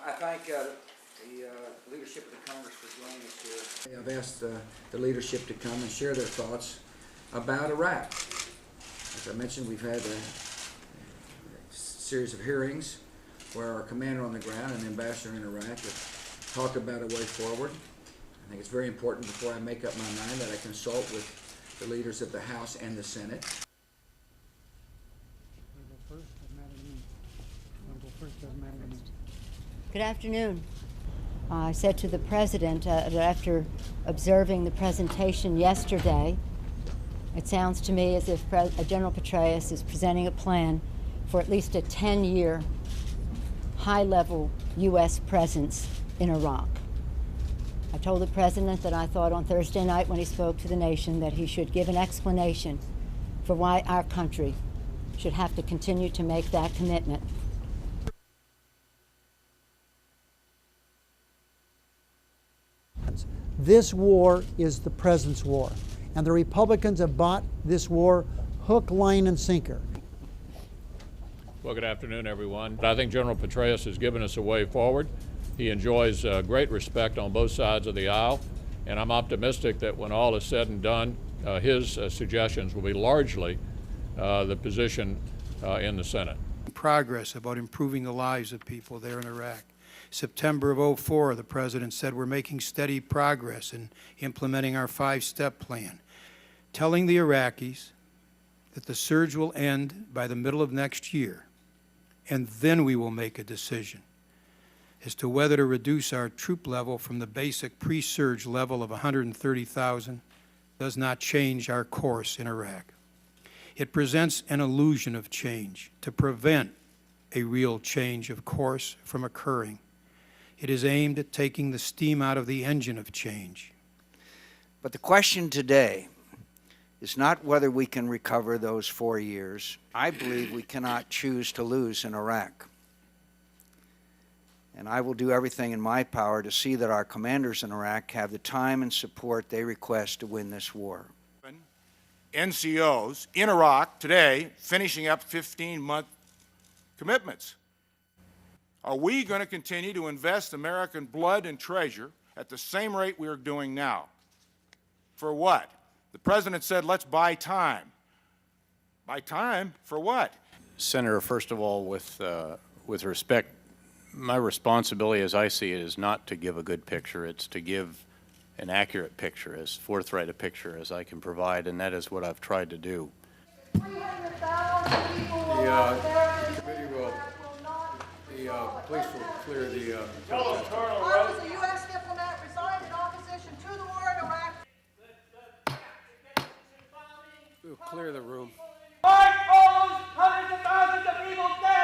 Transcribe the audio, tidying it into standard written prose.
I thank the leadership of the Congress for joining us here. I've asked the leadership to come and share their thoughts about Iraq. As I mentioned, we've had a series of hearings where our commander on the ground and the ambassador in Iraq have talked about a way forward. I think it's very important before I make up my mind that I consult with the leaders of the House and the Senate. Good afternoon. I said to the President that after observing the presentation yesterday, it sounds to me as if General Petraeus is presenting a plan for at least a 10-year high-level U.S. presence in Iraq. I told the President that I thought on Thursday night when he spoke to the nation that he should give an explanation for why our country should have to continue to make that commitment. This war is the President's war, and the Republicans have bought this war hook, line, and sinker. Well, good afternoon, everyone. I think General Petraeus has given us a way forward. He enjoys great respect on both sides of the aisle, and I'm optimistic that when all is said and done, his suggestions will be largely the position in the Senate. Progress about improving the lives of people there in Iraq. September of '04, the President said we're making steady progress in implementing our 5-step plan, telling the Iraqis that the surge will end by the middle of next year, and then we will make a decision as to whether to reduce our troop level from the basic pre-surge level of 130,000 does not change our course in Iraq. It presents an illusion of change to prevent a real change of course from occurring. It is aimed at taking the steam out of the engine of change. But the question today is not whether we can recover those 4 years. I believe we cannot choose to lose in Iraq. And I will do everything in my power to see that our commanders in Iraq have the time and support they request to win this war. NCOs in Iraq today finishing up 15-month commitments. Are we going to continue to invest American blood and treasure at the same rate we are doing now? For what? The President said, let's buy time. Buy time for what? Senator, first of all, with respect, my responsibility as I see it is not to give a good picture. It's to give an accurate picture, as forthright a picture as I can provide, and that is what I've tried to do. 300,000 people will the police will clear the I was a U.S. diplomat, resigned in opposition to the war in Iraq. We'll clear the room. Hundreds of thousands of people dead.